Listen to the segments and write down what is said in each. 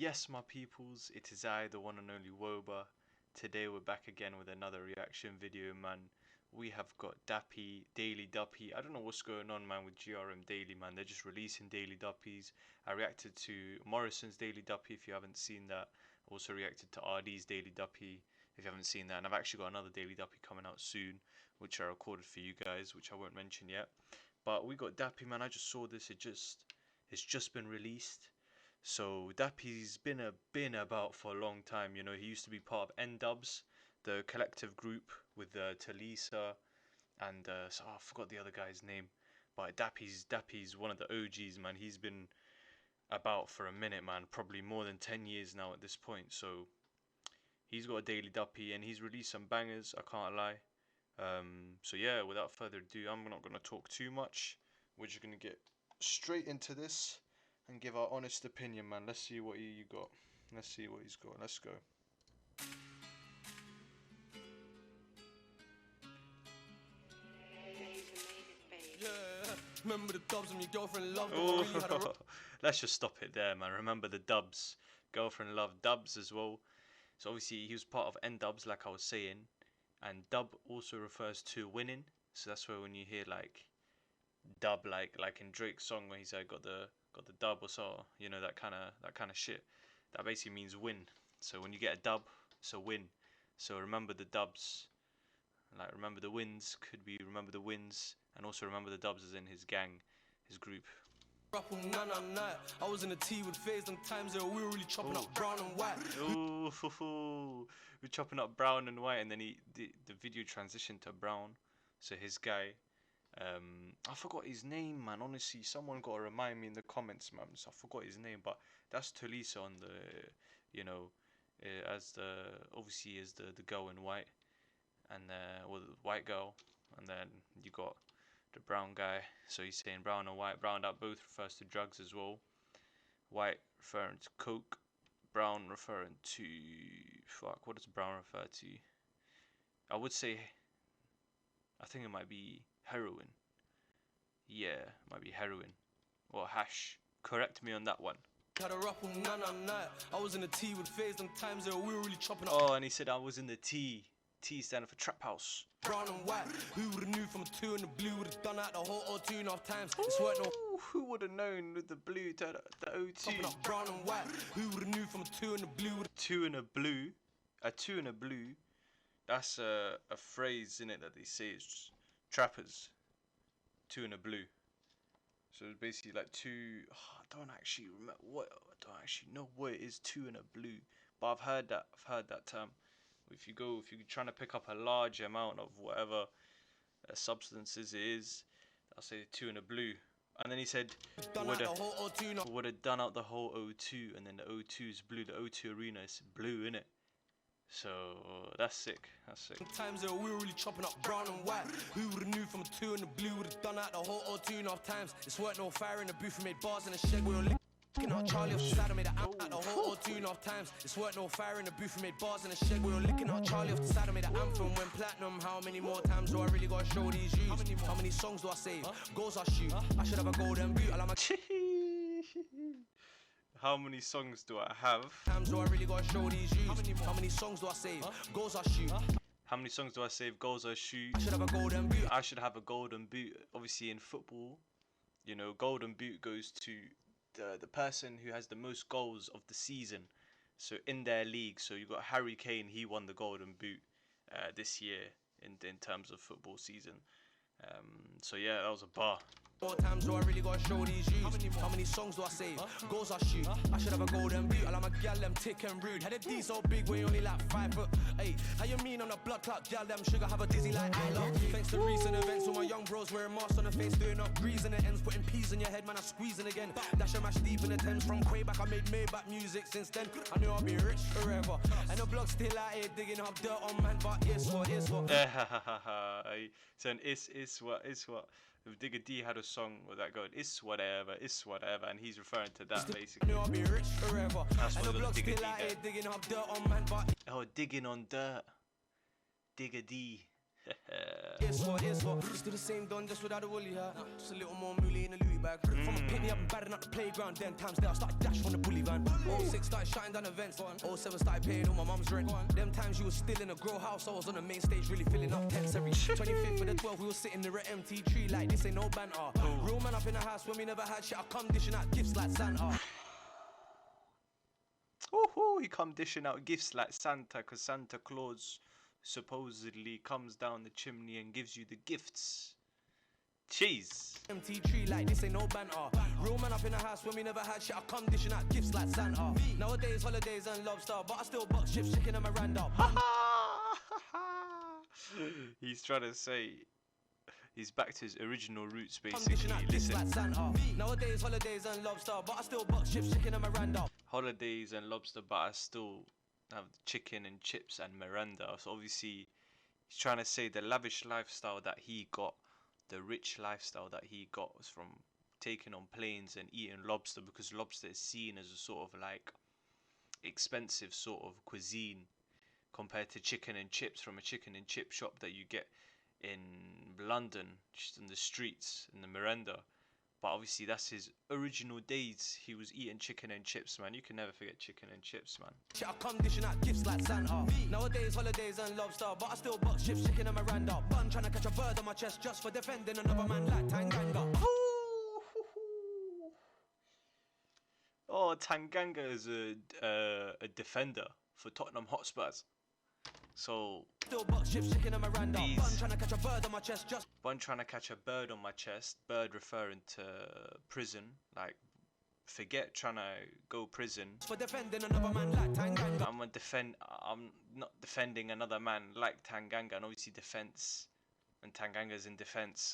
Yes, my peoples, it is I, the one and only Woabah. Today we're back again with another reaction video, man. We have got Dappy, Daily Duppy. I don't know what's going on, man, with GRM Daily, man. They're just releasing Daily Duppies. I reacted to Morrison's Daily Duppy, if you haven't seen that. I also reacted to RD's Daily Duppy, if you haven't seen that. And I've actually got another Daily Duppy coming out soon, which I recorded for you guys, which I won't mention yet. But we got Dappy, man. I just saw this. It's just been released. So Dappy's been about for a long time. You know, he used to be part of N-Dubs, the collective group with Talisa and so I forgot the other guy's name. But Dappy's one of the OGs, man. He's been about for a minute, man. Probably more than 10 years now at this point. So he's got a Daily Duppy and he's released some bangers, I can't lie. So yeah, without further ado, I'm not gonna talk too much. We're just gonna get straight into this and give our honest opinion, man. Let's see what you got. Let's see what he's got. Let's go. Yeah, remember the dubs when your girlfriend loved them. Let's just stop it there, man. Remember the dubs. Girlfriend loved dubs as well. So obviously he was part of N-Dubs, like I was saying, and dub also refers to winning. So that's where when you hear like dub, like in Drake's song when he said got the dub or so, you know, that kind of shit. That basically means win. So when you get a dub, it's a win. So remember the dubs, like remember the wins, could be remember the wins, and also remember the dubs as in his gang, his group. I was in the tea with phase and times we were really chopping up brown and white. Ooh, we're chopping up brown and white, and then the video transitioned to brown. So his guy, I forgot his name, man. Honestly, someone gotta remind me in the comments, man. So I forgot his name, but that's Talisa on the, you know, as the obviously is the girl in white, and well, the white girl, and then you got the brown guy. So he's saying brown and white. Brown that both refers to drugs as well. White referring to coke. Brown referring to what does brown refer to? I would say, I think it might be heroin. Yeah, it might be heroin or hash. Correct me on that one. Had a rap all night. I was in the tea with phase and times we were really chopping up. Oh, and he said I was in the tea. T standing for trap house. Brown and white. Who would have knew from a 2 and the blue would have done that the whole 2.5 times. It's worth no. Who would have known with the blue to the O2? Up brown and white. Who would have knew from a 2 and the blue? A 2 and a blue. A 2 and a blue. That's a phrase in it that they say it's just trappers. 2 and a blue. So it's basically like two. Oh, I don't actually remember what. I don't actually know what it is. 2 and a blue. But I've heard that. I've heard that term. If you're trying to pick up a large amount of whatever substances it is, I'll say 2 and a blue. And then he said would have done out the whole O2, and then the O2 is blue. The O2 arena is blue, innit? So that's sick. That's sick. Times we were really chopping up brown and white. Who would have knew from a 2 and the blue would have done that the whole 2.5 times. It's worth no fire in the booth. We made bars in the shed. We were looking out Charlie off the side. I made an amp the whole 2.5 times. It's worth no fire in the booth. We made bars in the shed. We were licking out Charlie off the side. I made an anthem when platinum. How many more times do I really gotta show these views? How many songs do I save? Goals I shoot. I should have a golden boot. I like my How many songs do I have? Times do I really gotta show these views? How many songs do I save? Goals I shoot. How many songs do I save? Goals I shoot. I should have a golden boot. I should have a golden boot. Obviously in football, you know, golden boot goes to the person who has the most goals of the season. So in their league, so you got Harry Kane. He won the golden boot this year in terms of football season. So yeah, that was a bar. More times do I really gotta show these views? How many songs do I save? Goals I shoot. I should have a golden boot. I like my gal them thick and rude. Had a D so big we only like 5 foot. Hey, how you mean on a blood clot? Gal them sugar have a dizzy like I love. Thanks to recent events, all my young bros wearing masks on the face, doing up greasing the ends, putting peas in your head, man. I'm squeezing again. Dash a mash deep in the Thames from way back. I made Maybach music since then. I knew I'd be rich forever. And the block still out here digging up dirt on man, but it's what. So it's what. If Digger D had a song with that going, it's whatever, and he's referring to that basically. I knew I'd be rich forever. That's and what the block Digger D still out here did. digging up dirt on man, but oh, digging on dirt. Digger D. It's what. Still the same done, just without a woolly hat. Just a little more mooly in a Louis bag. From a pick me up and batting up the playground. Then times there I started dash from the bully van. 06 started shutting down events. 07 started paying all my mum's rent. Them times you was still in a grow house. I was on the main stage really filling up tents. Every 25th for the 12th we was sitting near an empty tree. Like this ain't no banter. Real man up in the house when we never had shit. I come dishing out gifts like Santa. He come dishing out gifts like Santa, because Santa Claus supposedly comes down the chimney and gives you the gifts. Cheese. Empty tree like this ain't no banter. Real man up in the house when we never had shit. I come dishing out gifts like Santa. Nowadays holidays and lobster, but I still buck ships, chicken and Miranda. He's trying to say he's back to his original roots basically. Listen. Nowadays holidays and lobster, but I still buck ships, chicken and Miranda. Holidays and lobster, but I still have chicken and chips and Miranda. So obviously he's trying to say the lavish lifestyle that he got, the rich lifestyle that he got, was from taking on planes and eating lobster, because lobster is seen as a sort of like expensive sort of cuisine compared to chicken and chips from a chicken and chip shop that you get in London, just in the streets, in the Miranda. But obviously that's his original days. He was eating chicken and chips, man. You can never forget chicken and chips, man. I come dishing out gifts like Santa. Nowadays holidays and lobster, but I still buck ships, chicken and Miranda. Bun trying to catch a bird on my chest just for defending another man like Tanganga. Oh, Tanganga is a defender for Tottenham Hotspurs. So still buck ships, chicken and Miranda. Bun trying to catch a bird on my chest just. Bun trying to catch a bird on my chest. Bird referring to prison. Like, forget trying to go prison. For defending another man like Tanganga. I'm not defending another man like Tanganga, and obviously defense. And Tanganga's in defense.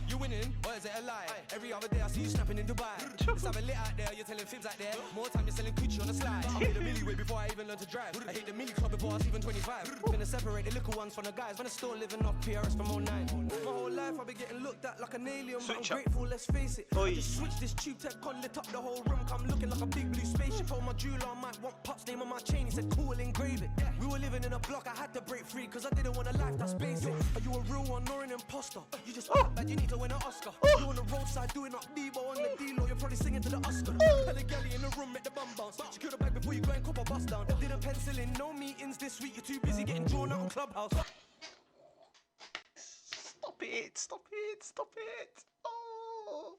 You winning, or is it a lie? Every other day I see you snapping in Dubai. It's having lit out there, you're telling fibs out there. More time you're selling coochie on the slide. I hit the milli way before I even learned to drive. I hit the milli club before I was even 25. Gonna separate the little ones from the guys. When I'm still living off PRS from 09. My whole life I've been getting looked at like an alien, but I'm grateful, let's face it. I just switched this tube tech con, lit up the whole room. Come looking like a big blue spaceship. Told my jeweler I might want Pop's name on my chain. He said cool, engrave it. We were living in a block, I had to break free, cause I didn't want a life that's basic. Are you a real one or an imposter? You just bad, you need to win an Oscar. You on the roadside doing up Debo on the D-Lo, you're probably singing to the Oscar. Had a galley in the room, make the bum bounce. Secure the bag before you go and cop a bus down. Didn't pencil in, no meetings this week, you're too busy getting drawn out on Clubhouse. Stop it. Oh,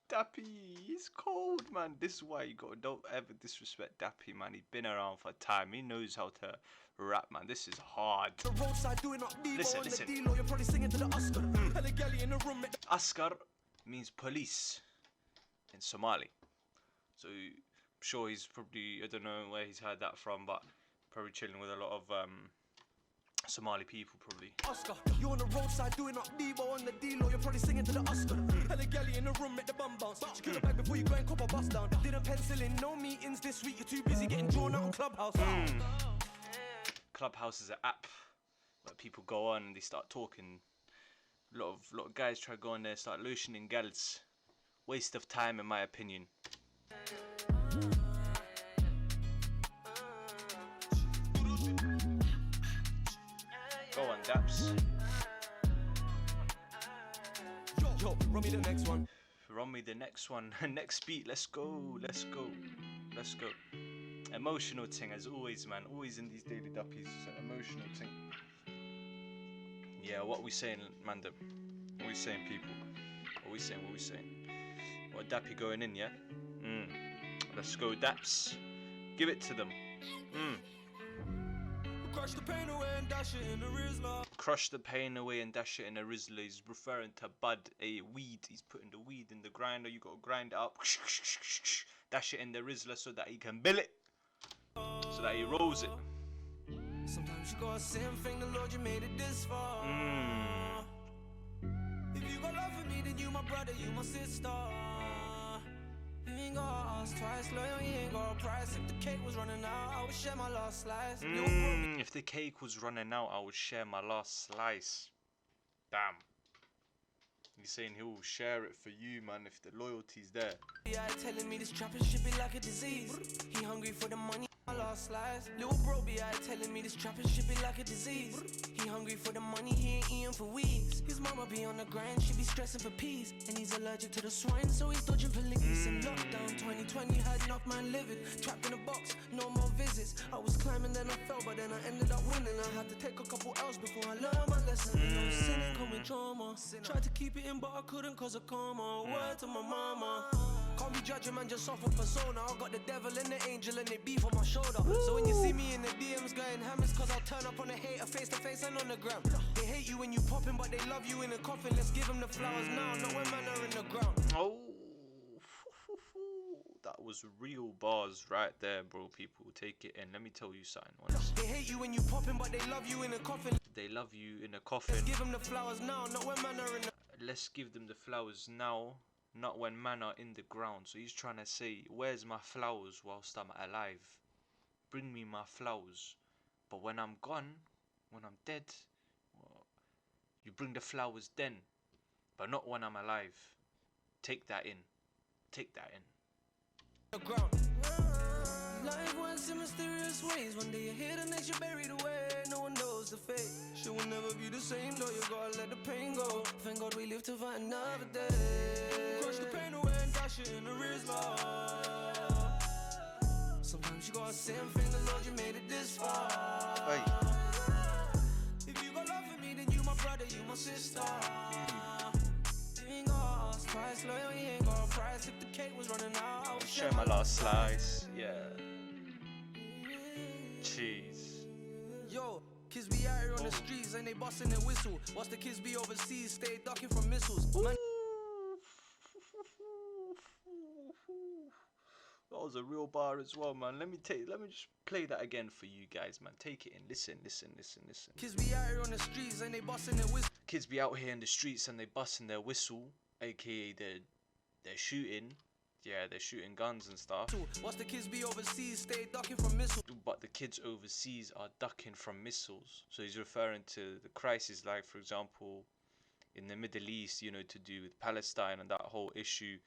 Dappy, he's cold, man. This is why you don't ever disrespect Dappy, man. He's been around for time. He knows how to rap, man. This is hard. The roadside doing up Debo on the D-Lo, you're probably singing to the Oscar. Had a galley in the room, Oscar means police in Somali. So I'm sure he's probably, I don't know where he's heard that from, but probably chilling with a lot of Somali people, probably. Oscar, you on the roadside doing up Debo on the D-Lo, you're probably singing to the Oscar. Had a galley in the room, make the bum bounce. Secure the bag before you go and cop a bus down. Didn't pencil in, no meetings this week, you're too busy getting drawn out on Clubhouse. Clubhouse is an app where people go on and they start talking. A lot of guys try to go on there, start lotioning girls. Waste of time, in my opinion. Go on, Daps. Yo, run me the next one. Run me the next one. Next beat. Let's go. Emotional thing, as always, man. Always in these daily duppies. Emotional thing. Yeah, what we saying, Mandem? What we saying, people? What we saying? What, Dappy going in, yeah? Let's go, Daps. Give it to them. Crush the pain away and dash it in the Rizla. Crush the pain away and dash it in a Rizla. He's referring to bud, a weed. He's putting the weed in the grinder. You gotta grind it up. Dash it in the Rizla so that he can bill it. So that he rolls it. Sometimes you gotta say and thank the Lord you made it this far. If you got love for me, then you my brother, you my sister. You ain't gotta ask twice, loyal, you ain't got a price. If the cake was running out, I would share my last slice. If the cake was running out, I would share my last slice. Damn. He's saying he'll share it for you, man, if the loyalty's there. Yeah, telling me this trapping should be like a disease. He hungry for the money. last slice. Little bro be out telling me this trapping shit be like a disease. He hungry for the money, he ain't eating for weeks. His mama be on the grind, she be stressing for peace. And he's allergic to the swine, so he's dodging police. In lockdown 2020 had enough man living. Trapped in a box, no more visits. I was climbing, then I fell, but then I ended up winning. I had to take a couple L's before I learned my lesson. No sinning come with trauma. Tried to keep it in, but I couldn't cause of karma. Word to my mama. Can't be judging man just off a persona. I got the devil and the angel and they beef on my shoulder. So when you see me in the DMs going hammers, cause I'll turn up on a hater face to face and on the gram. They hate you when you popping, but they love you in a coffin. Let's give them the flowers now, not when man are in the ground. Oh, that was real bars right there, bro. People, take it in. Let me tell you something. Honestly. They hate you when you popping, but they love you in a coffin. They love you in a coffin. Let's give them the flowers now, not when man are in the... Let's give them the flowers now, not when man are in the ground. So he's trying to say, where's my flowers whilst I'm alive? Bring me my flowers. But when I'm gone, when I'm dead, well, you bring the flowers then. But not when I'm alive. Take that in. Take that in. Life works in mysterious ways. One day you're here, the next you're buried away. No one knows the fate. She will never be the same though. You gotta let the pain go. Thank God we live to fight another day. Crush the pain away and dash it in the wrist bar. Sometimes you gotta say and thank the Lord you made it this far. Hey. If you got love for me, then you my brother, you my sister. You ain't got ask twice, loyal, you ain't got a price. If the cake was running out, I would Share my last slice. Yeah. Cheese. Yo, kids be out here on the streets and they busting their whistle. Watch the kids be overseas, stay ducking from missiles. Man, that was a real bar as well, man. Let me just play that again for you guys, man. Take it in. Listen. kids be out here on the streets and they busting their whistle. Kids be out here in the streets and they busting their whistle, aka they're shooting. Yeah, they're shooting guns and stuff. Watch the kids be overseas, stay ducking from missiles. But the kids overseas are ducking from missiles. So he's referring to the crisis, like for example, in the Middle East, you know, to do with Palestine and that whole issue,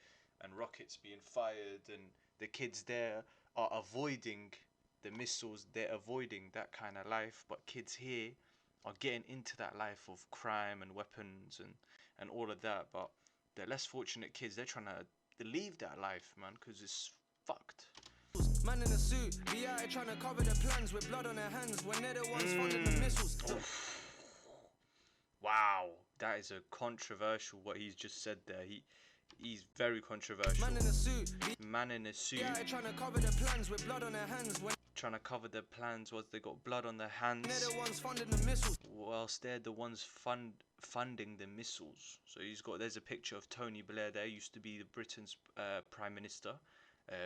and rockets being fired, and the kids there are avoiding the missiles. They're avoiding that kind of life. But kids here are getting into that life of crime and weapons and all of that. But the less fortunate kids, they're trying to leave that life, man, because it's fucked. Man in a suit, be out here trying to cover their plans with blood on their hands when they're the ones funding the missiles. Wow, that is a controversial what he's just said there. He's very controversial. Man in a suit, Man in a suit. be out here trying to cover their plans with blood on their hands when Trying to cover their plans whilst they got blood on their hands. they're the ones funding the missiles. Whilst they're the ones funding the missiles. So there's a picture of Tony Blair there. Used to be the Britain's Prime Minister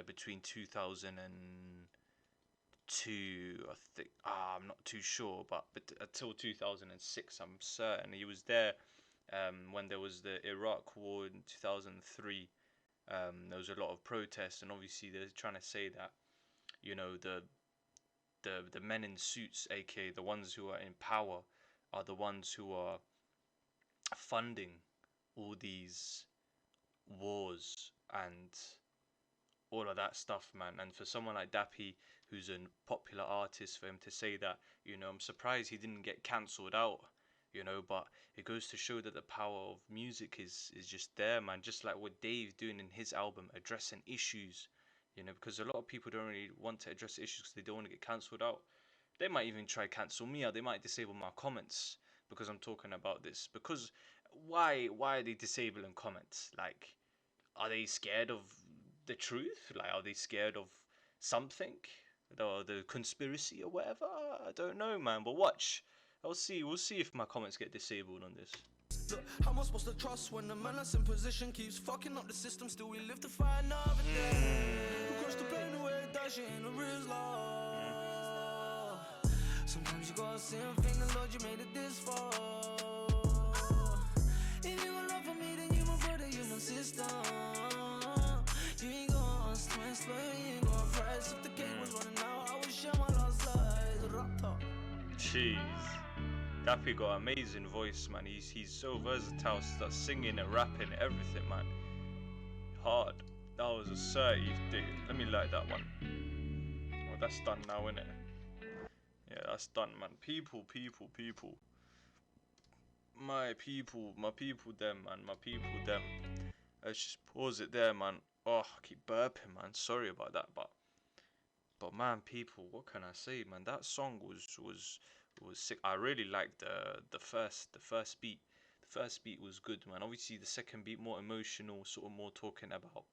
between 2002, I think. I'm not too sure, but until 2006, I'm certain he was there. When there was the Iraq War in 2003, there was a lot of protests, and obviously they're trying to say that, you know, the men in suits, aka the ones who are in power, are the ones who are funding all these wars and all of that stuff, man. And for someone like Dappy, who's a popular artist, for him to say that, you know, I'm surprised he didn't get cancelled out, you know. But it goes to show that the power of music is just there, man. Just like what Dave's doing in his album, addressing issues, you know, because a lot of people don't really want to address issues because they don't want to get cancelled out. They might even try cancel me, or they might disable my comments because I'm talking about this. Because why are they disabling comments? Like, are they scared of the truth? Like, are they scared of something, or the conspiracy or whatever? I don't know, man. But watch, we'll see if my comments get disabled on this. Look, how am I supposed to trust when the man that's in position keeps fucking up the system? Still we live to fight another day. We crush the pain away, dash it in the wrist law. Sometimes you gotta say and thank the Lord you made it this far. If you got love for me, then you my brother, you my sister. You ain't gonna ask twice, but you ain't gonna price. If the cake was running out, I would share my last slice. Jeez. Dappy got an amazing voice, man. He's so versatile. Starts singing and rapping, everything, man. Hard. That was assertive, dude. Let me like that one. Well, that's done now, innit? Yeah, that's done, man. People. My people, them, man. My people, them. Let's just pause it there, man. Oh, I keep burping, man. Sorry about that, but man, people, what can I say, man? That song was sick. I really liked the first beat. The first beat was good, man. Obviously, the second beat more emotional, sort of more talking about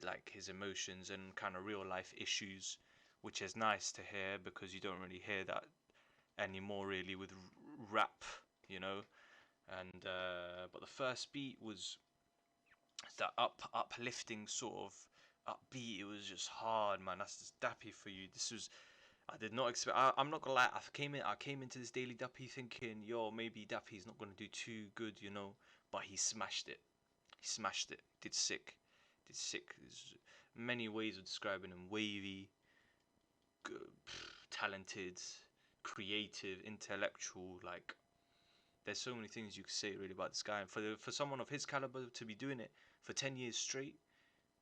like his emotions and kind of real life issues, which is nice to hear because you don't really hear that anymore, really, with rap, you know. And but the first beat was that uplifting sort of upbeat. It was just hard, man. That's just Dappy for you. This was I did not expect. I'm not gonna lie. I came into this daily Duppy thinking, yo, maybe Dappy's not gonna do too good, you know. But he smashed it. He smashed it. Did sick. Did sick. There's many ways of describing him. Wavy, talented, creative, intellectual. Like there's so many things you could say really about this guy. And for someone of his caliber to be doing it for 10 years straight,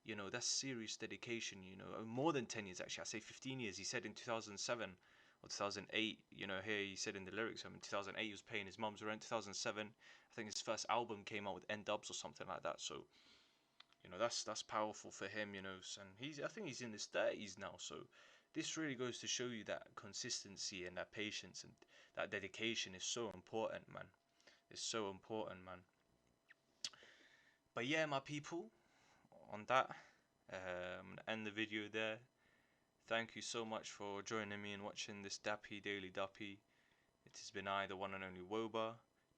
you know, that's serious dedication, you know. More than 10 years, actually. I say 15 years. He said in 2007 or 2008, you know, here he said in the lyrics, I mean, 2008 he was paying his mum's rent. 2007, I think his first album came out with N-Dubs or something like that. So, you know, that's powerful for him, you know. And I think he's in his 30s now. So this really goes to show you that consistency and that patience and that dedication is so important, man. It's so important, man. But yeah, my people, on that, I'm going to end the video there. Thank you so much for joining me and watching this Dappy Daily Duppy. It has been I, the one and only Woabah.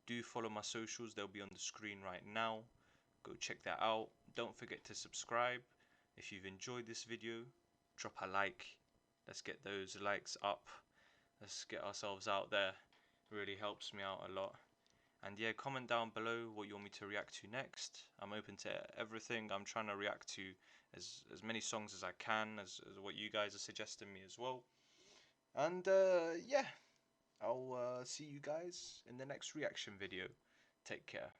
Do follow my socials, they'll be on the screen right now. Go check that out. Don't forget to subscribe. If you've enjoyed this video, drop a like. Let's get those likes up. Let's get ourselves out there. It really helps me out a lot. And yeah, comment down below what you want me to react to next. I'm open to everything. I'm trying to react to as many songs as I can, as what you guys are suggesting me as well. And yeah, I'll see you guys in the next reaction video. Take care.